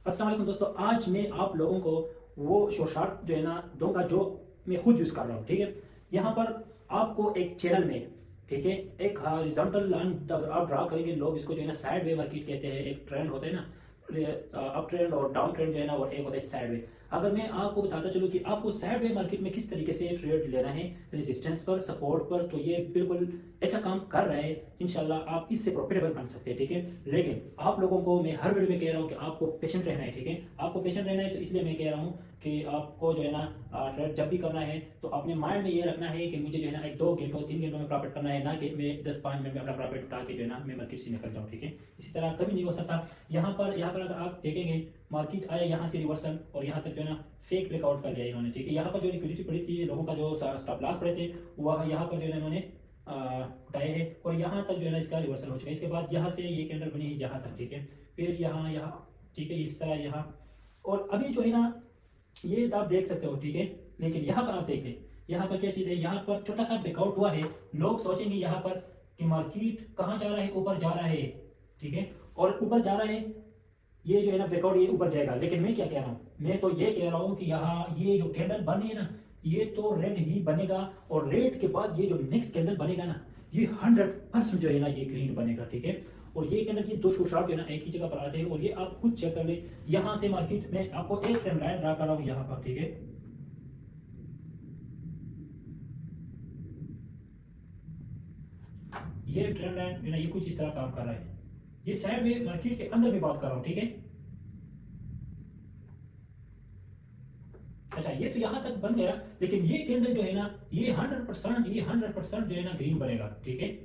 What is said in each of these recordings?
अस्सलाम वालेकुम दोस्तों, आज मैं आप लोगों को वो शॉर्ट जो है ना दूंगा जो मैं खुद यूज़ कर रहा हूँ। ठीक है, यहाँ पर आपको एक चैनल में, ठीक है, एक हॉरिजॉन्टल लाइन अगर आप ड्रा करेंगे, लोग इसको जो है ना साइड वे मार्केट कहते हैं। एक ट्रेंड होता है ना, अप ट्रेंड और डाउन ट्रेंड जो है ना, और एक होता है साइड वे। अगर मैं आपको बताता चलूँ कि आपको साइड वे मार्केट में किस तरीके से ट्रेड लेना है, रेजिस्टेंस पर, सपोर्ट पर, तो ये बिल्कुल ऐसा काम कर रहा है। इंशाल्लाह आप इससे प्रॉफिटेबल बन सकते हैं। ठीक है, लेकिन आप लोगों को मैं हर वीडियो में कह रहा हूँ कि आपको पेशेंट रहना है। ठीक है, आपको पेशेंट रहना है, तो इसलिए मैं कह रहा हूँ कि आपको जो है ना ट्रेड जब भी करना है तो अपने माइंड में ये रखना है कि मुझे जो है ना एक 2 घंटों 3 घंटों में प्रॉफिट करना है, ना कि मैं 10-5 मिनट में अपना प्रॉफिट उठा के जो है ना मैं मार्केट से निकल जाऊँ। ठीक है, इसी तरह कभी नहीं हो सकता। यहाँ पर अगर आप देखेंगे, मार्केट आया यहाँ से रिवर्सल और यहाँ तक जो है ना फेक ब्रेकआउट कर लिया इन्होंने। ठीक है, यहाँ पर जो लिक्विडिटी पड़ी थी, लोगों का जो स्टॉप लॉस पड़े थे, वह यहाँ पर जो है ना इन्होंने उठाए हैं और यहाँ तक जो है ना इसका रिवर्सल हो चुका है। इसके बाद यहाँ से ये कैंडल बनी है यहाँ तक। ठीक है, फिर यहाँ यहाँ, ठीक है, इस तरह यहाँ, और अभी जो है ना ये आप देख सकते हो। ठीक है, लेकिन यहाँ पर आप देख लें, यहाँ पर क्या चीज़ है, यहाँ पर छोटा सा ब्रेकआउट हुआ है। लोग सोचेंगे यहाँ पर कि मार्केट कहाँ जा रहा है, ऊपर जा रहा है। ठीक है, और ऊपर जा रहा है, ये जो है ना ब्रेकआउट ये ऊपर जाएगा। लेकिन मैं क्या कह रहा हूँ, मैं तो ये कह रहा हूँ कि यहाँ ये जो कैंडल बनी है ना, ये तो रेड ही बनेगा, और रेड के बाद ये जो नेक्स्ट कैंडल बनेगा ना, ये 100% जो है ना ये ग्रीन बनेगा। ठीक है, और ये कैंडल, ये दो शॉर्ट जो है ना एक ही जगह पर आते हैं, और ये आप खुद चेक कर ले। यहाँ से मार्केट में आपको एक ट्रेंड लाइन ड्रा कर रहा हूँ यहाँ पर। ठीक है, ये ट्रेंड लाइन जो है ना ये कुछ इस तरह काम कर रहा है। ये साइड में मार्केट के अंदर में बात कर रहा हूँ। ठीक है, अच्छा, ये तो यहां तक बन गया, लेकिन ये कैंडल जो है ना, ये 100% जो है ना ग्रीन बनेगा। ठीक है,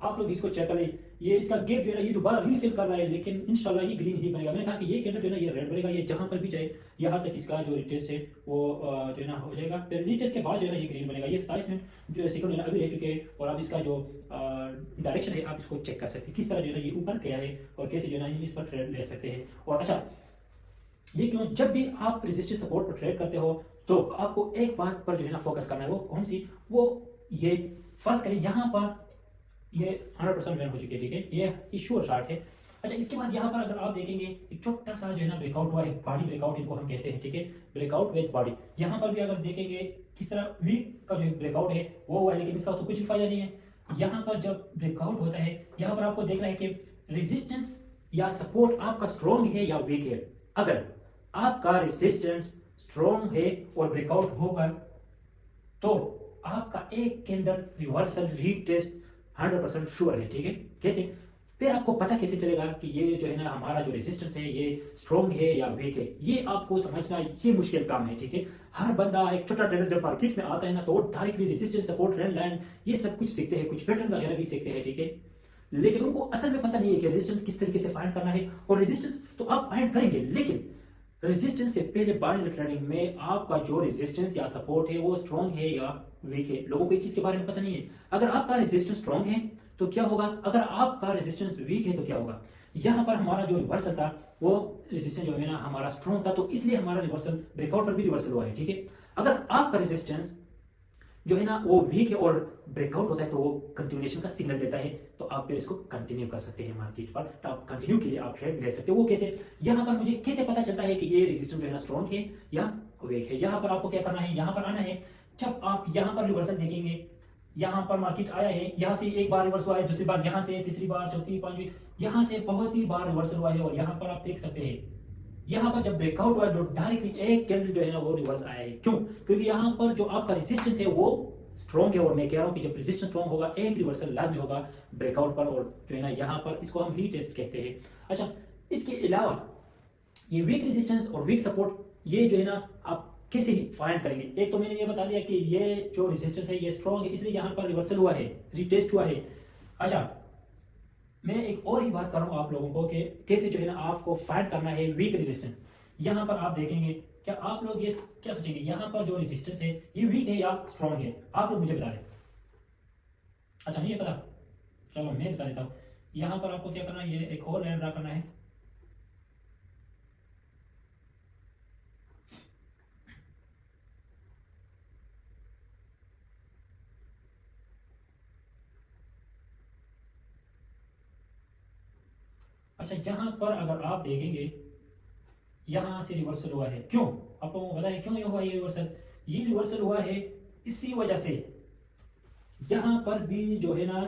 आप लोग इसको चेक करें, ये इसका गैप जो है ना ये दोबारा रीफिल कर रहा है, लेकिन इंशाल्लाह ये ग्रीन ही बनेगा। मैंने कहा कि ये कैंडल जो है ना ये रेड बनेगा, ये जहां पर भी जाए यहाँ तक इसका जो रिटेस्ट है वो जो है ना हो जाएगा। फिर रिटेस्ट के बाद जो है ना ये ग्रीन बनेगा। ये 27 मिनट जो सेकंड जो है ना अभी रह चुके हैं, और आप इसका जो डायरेक्शन है आप इसको चेक कर सकते हैं, किस तरह जो है ना ये ऊपर गया है और कैसे जो है ना इस पर ट्रेड ले सकते हैं। और अच्छा, ये क्यों, जब भी आप रेजिस्टेंस सपोर्ट पर ट्रेड करते हो तो आपको एक बात पर जो है ना फोकस करना है। वो कौन सी, वो ये फर्ज करें यहाँ पर ये 100% विन हो चुकी है। ठीक है, ये श्योर शॉट है। अच्छा, इसके बाद यहाँ पर अगर आप देखेंगे, एक छोटा सा जो है ना ब्रेकआउट हुआ है, बॉडी ब्रेकआउट इनको हम कहते हैं। ठीक है, ब्रेकआउट विद बॉडी। यहाँ पर भी अगर देखेंगे किस तरह वीक का जो ब्रेकआउट है वो हुआ है, लेकिन इसका तो कुछ भी फायदा नहीं है। यहाँ पर जब ब्रेकआउट होता है, यहाँ पर आपको देखना है कि रेजिस्टेंस या सपोर्ट आपका स्ट्रॉन्ग है या वीक है। अगर आपका रेजिस्टेंस स्ट्रॉन्ग है और ब्रेकआउट होगा, तो आपका एक कैंडल रिवर्सल रीटेस्ट 100% श्योर है। ठीक है, कैसे, फिर आपको पता कैसे चलेगा कि ये जो है ना हमारा जो रेजिस्टेंस है ये स्ट्रॉन्ग है या वीक है, ये आपको समझना ये मुश्किल काम है। ठीक है, हर बंदा, एक छोटा ट्रेडर जब मार्केट में आता है ना, तो वो directly resistance, support, trend line ये सब कुछ सीखते हैं, कुछ पैटर्न वगैरह भी सीखते हैं। ठीक है, लेकिन उनको असल में पता नहीं है कि रेजिस्टेंस किस तरीके से फाइंड करना है। और रेजिस्टेंस तो आप फाइंड करेंगे, लेकिन रेजिस्टेंस से पहले बाइंग ट्रेडिंग में आपका जो रेजिस्टेंस या सपोर्ट है वो स्ट्रॉन्ग है या वीक है, लोगों को इस चीज के बारे में पता नहीं है। अगर आपका रेजिस्टेंस स्ट्रॉन्ग है तो क्या होगा, अगर आपका रेजिस्टेंस वीक है तो क्या होगा। यहाँ पर हमारा जो रिवर्सल था, वो रेजिस्टेंस जो है ना हमारा स्ट्रॉन्ग था, तो इसलिए हमारा रिवर्सल, ब्रेकआउट पर भी रिवर्सल हुआ है। ठीक है, अगर आपका रेजिस्टेंस जो है ना वो वीक है और ब्रेकआउट होता है, तो वो कंटिन्यूएशन का सिग्नल देता है, तो आप फिर इसको कंटिन्यू कर सकते हैं मार्केट पर। तो आप कंटिन्यू के लिए आप ट्रेड ले सकते हो। वो कैसे, यहाँ पर मुझे कैसे पता चलता है कि ये रेजिस्टेंस जो है ना स्ट्रॉन्ग है या वीक है। यहाँ पर आपको क्या करना है, यहाँ पर आना है, जब आप यहाँ पर रिवर्सल देखेंगे, यहाँ पर मार्केट आया है, यहाँ से एक बार रिवर्स हुआ है, दूसरी बार यहाँ से, तीसरी बार, चौथी, पांचवी, यहाँ से बहुत ही बार रिवर्सल हुआ है, और यहाँ पर आप देख सकते हैं यहाँ पर जब ब्रेकआउट हुआ, जो डायरेक्टली एक कैंडल जो है ना वो रिवर्स आया है। क्यों, क्योंकि यहाँ पर जो आपका रेजिस्टेंस है वो स्ट्रॉन्ग है, और मैं कह रहा हूँ कि जब रेजिस्टेंस स्ट्रॉन्ग होगा एक रिवर्सल लाजमी होगा ब्रेकआउट पर, और जो है ना यहाँ पर इसको हम रीटेस्ट कहते हैं। अच्छा, इसके अलावा ये वीक रेजिस्टेंस और वीक सपोर्ट, ये जो है ना आप कैसे फाइंड करेंगे। एक तो मैंने ये बता दिया कि ये जो रेजिस्टेंस है ये स्ट्रॉन्ग है, इसलिए यहाँ पर रिवर्सल हुआ है, रीटेस्ट हुआ है। अच्छा, मैं एक और ही बात कर रहा हूँ आप लोगों को कि कैसे जो है ना आपको फाइंड करना है वीक रेजिस्टेंस। यहाँ पर आप देखेंगे, क्या आप लोग ये क्या सोचेंगे, यहाँ पर जो रेजिस्टेंस है ये वीक है या स्ट्रॉन्ग है, आप लोग मुझे बता दें। अच्छा, नहीं है पता, चलो मैं बता देता हूँ। यहाँ पर आपको क्या करना है, ये एक और लाइन ड्रा करना है। अच्छा, यहाँ पर अगर आप देखेंगे, यहाँ से रिवर्सल हुआ है। क्यों? आपको पता है क्यों ये हुआ? ये रिवर्सल हुआ है इसी वजह से। यहाँ पर भी जो है ना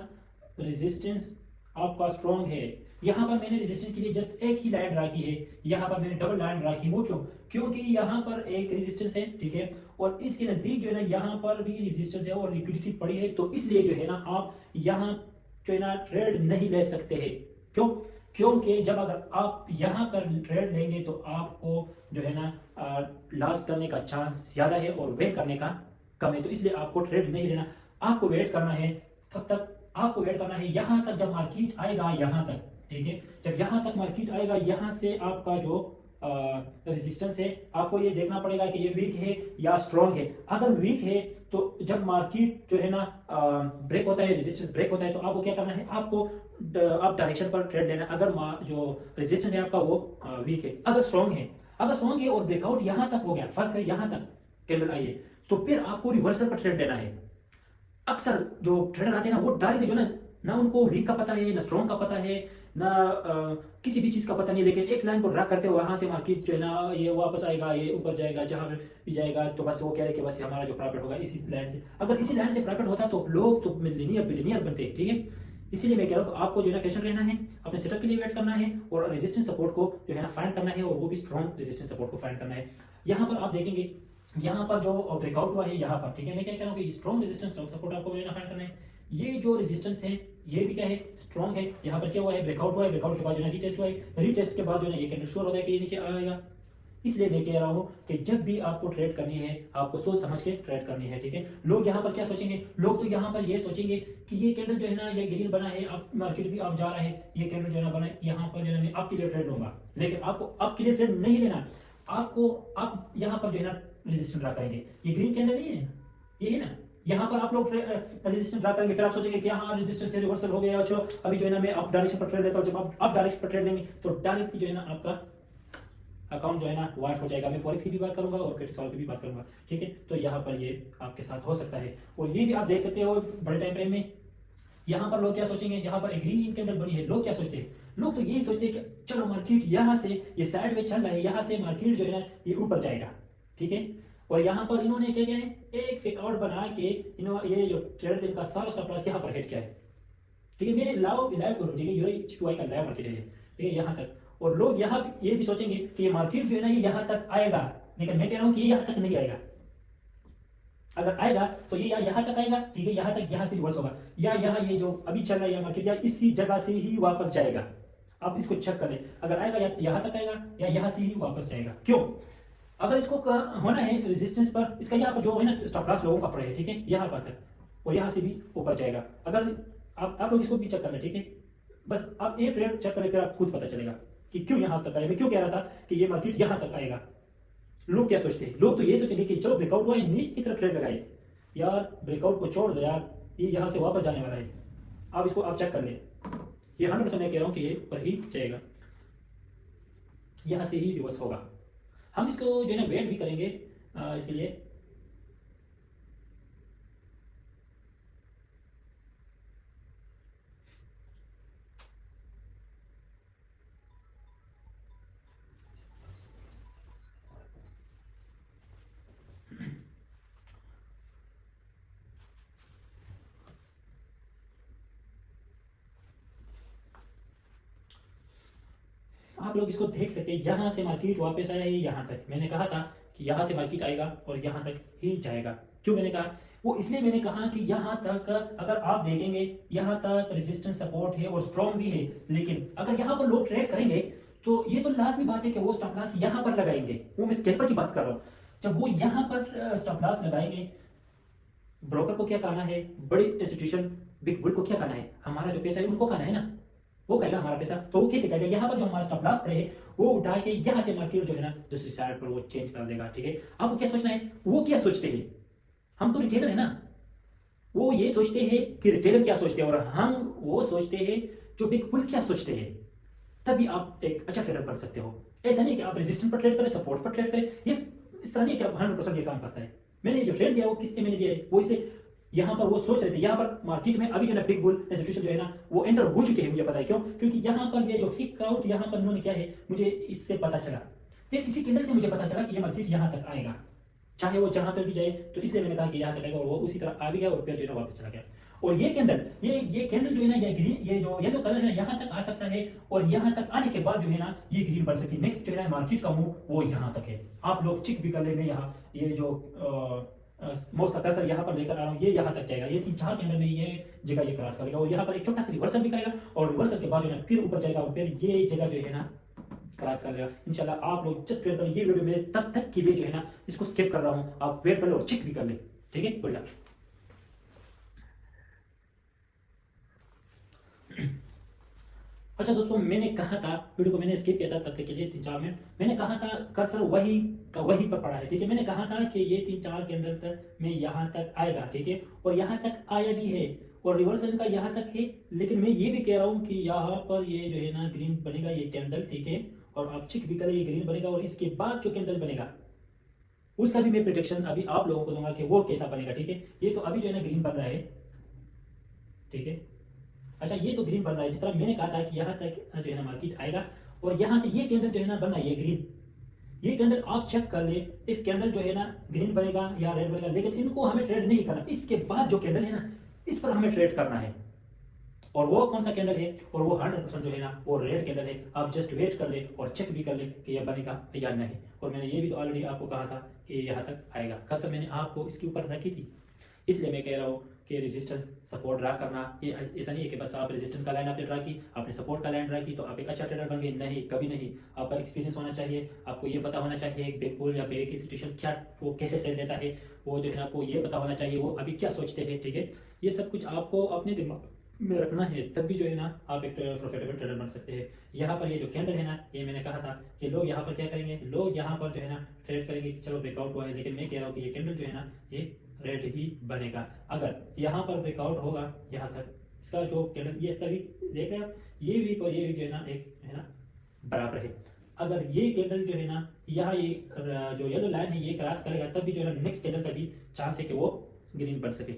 रेजिस्टेंस आपका स्ट्रॉन्ग है। यहाँ पर मैंने रेजिस्टेंस के लिए जस्ट एक ही लाइन रखी है, यहाँ पर मैंने डबल लाइन रखी। वो क्यों? क्योंकि यहाँ पर एक रेजिस्टेंस है, ठीक है, और इसके नजदीक जो है ना यहाँ पर भी रेजिस्टेंस है और लिक्विडिटी पड़ी है, तो इसलिए जो है ना आप यहाँ जो है ना ट्रेड नहीं ले सकते हैं। क्यों? क्योंकि जब अगर आप यहाँ पर ट्रेड लेंगे तो आपको जो है ना लॉस करने का चांस ज्यादा है और वेट करने का कम है, तो इसलिए आपको ट्रेड नहीं लेना। आपको वेट करना है। कब तक? आपको वेट करना है यहाँ तक, जब मार्केट आएगा यहाँ तक, ठीक है, जब यहाँ तक मार्केट आएगा, यहाँ से आपका जो रेजिस्टेंस है आपको ये देखना पड़ेगा कि ये वीक है या स्ट्रॉन्ग है। अगर वीक है तो जब मार्केट जो है ना ब्रेक होता है, रेजिस्टेंस ब्रेक होता है, तो आपको क्या करना है? आपको आप डायरेक्शन पर ट्रेड लेना। अगर जो रेजिस्टेंस है आपका वो वीक है, अगर स्ट्रॉन्ग है और ब्रेकआउट यहाँ तक हो गया, फर्स्ट है यहाँ तक कैंडल आई है, तो फिर आपको रिवर्सल पर ट्रेड लेना है। अक्सर जो ट्रेडर आते हैं ना वो डायरेक्ट जो ना उनको वीक का पता है, ना स्ट्रॉन्ग का पता है, ना किसी भी चीज का पता नहीं, लेकिन एक लाइन को ड्रा करते हुए वहां से मार्केट जो है ना ये वापस आएगा, ये ऊपर जाएगा, जहां भी जाएगा, तो बस वो कह रहे हैं कि बस हमारा जो प्रॉफिट होगा इसी लाइन से। अगर इसी लाइन से प्रॉफिट होता तो लोग तो बिलियनियर बनते, ठीक है। इसीलिए मैं कह रहा हूँ आपको जो है ना पेशेंट रहना है, अपने सेटअप के लिए वेट करना है और रेजिस्टेंस सपोर्ट को जो है ना फाइंड करना है, और वो भी स्ट्रॉन्ग रेजिस्टेंस सपोर्ट को फाइंड करना है। यहाँ पर आप देखेंगे यहाँ पर जो ब्रेकआउट हुआ है यहाँ पर, ठीक है, मैं क्या कह रहा हूँ कि स्ट्रॉन्ग रेजिस्टेंस सपोर्ट आपको फाइंड करना है। ये जो रेजिस्टेंस है ये भी क्या है? स्ट्रॉन्ग है। यहाँ पर क्या हुआ है? ब्रेकआउट हुआ है, ब्रेकआउट के बाद जो है रीटेस्ट हुआ है, रीटेस्ट के बाद जो है ये कैंडल श्योर होता है कि ये नीचे आएगा। इसलिए मैं कह रहा हूँ कि जब भी आपको ट्रेड करनी है आपको सोच समझ के ट्रेड करनी है, ठीक है। लोग यहाँ पर क्या सोचेंगे? लोग तो यहाँ पर ये सोचेंगे कि ये कैंडल जो है ना ये ग्रीन बना है, आप मार्केट भी आप जा रहे हैं, ये कैंडल जो है ना बना है, यहाँ पर जो है मैं आपके लिए ट्रेड लूंगा। लेकिन आपको आपके लिए ट्रेड नहीं लेना, आपको आप यहाँ पर जो है ना रेजिस्टेंस ड्रा करेंगे। ये ग्रीन कैंडल नहीं है, ये है ना, यहाँ पर आप लोग रेजिस्टेंस ड्रा करेंगे, फिर आप सोचेंगे कि यहाँ रेजिस्टेंस से रिवर्सल हो गया, अच्छा अभी जो है ना मैं अप डायरेक्शन पर ट्रेड लेता हूँ। जब आप अप डायरेक्शन पर ट्रेड लेंगे तो डायरेक्टली जो है ना आपका अकाउंट जो है ना वाइट हो जाएगा। मैं फॉरेक्स की भी बात करूंगा और क्रेडिट की भी बात करूंगा, ठीक है। तो यहाँ पर ये आपके साथ हो सकता है, और ये भी आप देख सकते हो बड़े टाइम फ्रेम में। यहाँ पर लोग क्या सोचेंगे? यहाँ पर एक ग्रीन कैंडल बनी है, लोग क्या सोचते हैं? लोग तो यही सोचते हैं कि चलो मार्केट यहाँ से ये साइड में चल रहा है, यहाँ से मार्केट जो है ना ये ऊपर जाएगा, ठीक है। और यहाँ पर इन्होंने क्या किया है? एक फेक आउट बना के इन्होंने ये जो ट्रेडर इनका सारा स्टॉप लॉस यहाँ पर हिट किया है, ठीक है। मेरे लाइव करो, ठीक है, ये का लाइव मार्केट है, ठीक है, यहाँ तक। और लोग यहाँ ये भी सोचेंगे कि ये मार्केट जो है ना ये यहाँ तक आएगा, लेकिन मैं कह रहा हूँ कि ये यहाँ तक नहीं आएगा। अगर आएगा तो ये यहाँ तक आएगा, ठीक है, यहाँ तक, यहाँ से रिवर्स होगा, या यहाँ ये जो अभी चल रहा है मार्केट या इसी जगह से ही वापस जाएगा। आप इसको चेक करें, अगर आएगा या यहाँ तक आएगा या यहाँ से ही वापस जाएगा। क्यों? अगर इसको होना है रेजिस्टेंस पर, इसका यहाँ पर जो है ना स्टॉप लॉस लोगों का पड़े है, ठीक है, यहाँ पर तक, और यहाँ से भी ऊपर जाएगा। अगर आप लोग इसको भी चेक कर लें, ठीक है, बस आप एक ट्रेड चेक करें, फिर आप खुद पता चलेगा कि क्यों यहाँ तक आएगा। मैं क्यों कह रहा था कि ये मार्केट यहाँ तक आएगा। लोग क्या सोचते हैं? लोग तो ये सोचेंगे कि चलो ब्रेकआउट हुआ है, नीचे की तरफ ट्रेड लगाए, यार ब्रेकआउट को छोड़ दो यार, ये यहाँ से वापस जाने वाला है। आप इसको आप चेक कर लें, ये 100% मैं कह रहा हूँ कि ये ऊपर ही जाएगा, यहाँ से ही रिवर्स होगा। हम इसको जो है ना वेट भी करेंगे इसके लिए। आप लोग इसको देख सकते हैं, यहाँ से मार्केट वापस आया है यहाँ तक। मैंने कहा था कि यहाँ से मार्केट आएगा और यहाँ तक ही जाएगा। क्यों मैंने कहा? वो इसलिए मैंने कहा कि यहाँ तक अगर आप देखेंगे यहाँ तक रेजिस्टेंस सपोर्ट है और स्ट्रॉन्ग भी है, लेकिन अगर यहाँ पर लोग ट्रेड करेंगे तो ये तो लाजमी बात है कि वो स्टॉप लॉस यहाँ पर लगाएंगे। वो मैं स्कैल्पर की बात कर रहा हूँ। जब वो यहाँ पर स्टॉप लॉस लगाएंगे, ब्रोकर को क्या कहना है, बड़ी इंस्टीट्यूशन बिग बुल को क्या कहना है, हमारा जो पैसा है उनको कहना है ना, वो कहेगा हमारा पैसा। तो वो कैसे कहेगा? यहाँ पर जो हमारा स्टॉप लॉस पड़े है वो उठा के यहाँ से मार्केट जो है ना दूसरी साइड पर वो चेंज कर देगा, ठीक है। आपको क्या सोचना है? वो क्या सोचते हैं? हम तो रिटेलर है ना, वो ये सोचते हैं कि रिटेलर क्या सोचते हैं, और हम वो सोचते हैं जो बिग बुल क्या सोचते हैं। तभी आप एक अच्छा ट्रेडर बन सकते हो। ऐसा नहीं कि आप रेजिस्टेंस पर ट्रेड करें, सपोर्ट पर ट्रेड करें, ये इस तरह नहीं कि 100% ये काम करता है। मैंने जो ट्रेड दिया वो किसके मैंने दिया है? वो इसलिए यहाँ पर वो सोच रहे थे, यहाँ पर मार्केट में अभी जो है बिग बुल इंस्टीट्यूशन जो है ना वो एंटर हो चुके हैं। मुझे पता है क्यों? क्योंकि यहाँ पर ये जो फिक आउट यहाँ पर उन्होंने क्या है मुझे इससे पता चला। फिर इसी कैंडल से मुझे पता चला कि ये मार्केट यहाँ तक आएगा, चाहे वो जहां पर भी जाए, तो इसलिए मैंने कहा कि यहाँ तक आएगा, और वो उसी तरह आ भी गया और फिर जो है ना वापस चला गया। और ये कैंडल, ये कैंडल जो है ना, ये ग्रीन, ये जो येलो कलर है यहाँ तक आ सकता है, और यहाँ तक आने के बाद जो है ना ये ग्रीन बन सकती है। नेक्स्ट जो है ना मार्केट का मूव वो यहाँ तक है, आप लोग चेक भी कर ले। मैं यहाँ ये जो माउस का कर्सर यहाँ पर लेकर आ रहा हूँ, ये यहाँ तक जाएगा, ये 3-4 कैंडल में ये जगह ये क्रॉस करेगा, और यहाँ पर एक छोटा सा रिवर्सल भी करेगा, और रिवर्सल के बाद जो है ना फिर ऊपर जाएगा, और फिर ये जगह जो है ना क्रॉस कर लेगा। इंशाल्लाह आप लोग जस्ट वेट करें, ये वीडियो में तब तक के लिए जो है ना इसको स्किप कर रहा हूँ, आप वेट कर ले और चेक भी कर ले, ठीक है। Good luck. अच्छा दोस्तों, मैंने कहा था, वीडियो को मैंने स्किप किया था तब तक के लिए 3-4 मिनट, मैंने कहा था कर्सर वही का वही पर पड़ा है, ठीक है। मैंने कहा था कि ये 3-4 कैंडल तक में यहाँ तक आएगा, ठीक है, और यहाँ तक आया भी है, और रिवर्सल का यहाँ तक है। लेकिन मैं ये भी कह रहा हूँ कि यहाँ पर ये जो है ना ग्रीन बनेगा ये कैंडल, ठीक है, और आप चेक भी करें ये ग्रीन बनेगा, और इसके बाद जो कैंडल बनेगा उसका भी मैं प्रिडिक्शन अभी आप लोगों को दूंगा कि वो कैसा बनेगा, ठीक है। ये तो अभी जो है ना ग्रीन बन रहा है, ठीक है। अच्छा, ये तो ग्रीन बन रहा है, जिस तरह मैंने कहा था कि यहाँ तक जो है ना मार्केट आएगा, और यहाँ से ये कैंडल जो है ना बनना है ये ग्रीन, ये कैंडल आप चेक कर ले, इस कैंडल जो है ना ग्रीन बनेगा या रेड बनेगा, लेकिन इनको हमें ट्रेड नहीं करना। इसके बाद जो कैंडल है ना इस पर हमें ट्रेड करना है, और वो कौन सा कैंडल है, और वो 100% जो है ना वो रेड कैंडल है। आप जस्ट वेट कर ले और चेक भी कर ले कि यह बनेगा या नहीं। और मैंने ये भी तो ऑलरेडी आपको कहा था कि यहाँ तक आएगा, कसम मैंने आपको इसके ऊपर रखी थी, इसलिए मैं कह रहा हूँ कि रेजिस्टेंस सपोर्ट ड्रा करना, ये ऐसा नहीं है कि बस आप रेजिस्टेंस का लाइन आपने ड्रा की, आपने सपोर्ट का लाइन ड्रा की तो आप एक अच्छा ट्रेडर बन गए, नहीं, कभी नहीं। आपका एक्सपीरियंस होना चाहिए, आपको ये पता होना चाहिए एक बैक पुल या बैक की सिचुएशन क्या, वो कैसे ट्रेड लेता है, वो जो है ना आपको ये पता होना चाहिए वो अभी क्या सोचते हैं, ठीक है। ये सब कुछ आपको अपने दिमाग में रखना है, तब भी जो है ना आप एक प्रॉफिटेबल ट्रेडर बन सकते हैं। यहाँ पर ये जो कैंडल है ना, ये मैंने कहा था कि लोग यहाँ पर क्या करेंगे, लोग यहाँ पर जो है ना ट्रेड करेंगे कि चलो ब्रेकआउट हुआ है, लेकिन मैं कह रहा हूँ कि ये कैंडल जो है ना ये रेड ही बनेगा। अगर यहाँ पर ब्रेकआउट होगा यहाँ तक, इसका जो कैंडल ये इसका भी देख रहे हैं आप, ये वीक और ये वीक जो है ना एक है ना बराबर है। अगर ये कैंडल जो है ना यहाँ ये जो येलो लाइन है ये क्रॉस करेगा, तब भी जो है ना नेक्स्ट कैंडल का भी चांस है कि वो ग्रीन बन सके।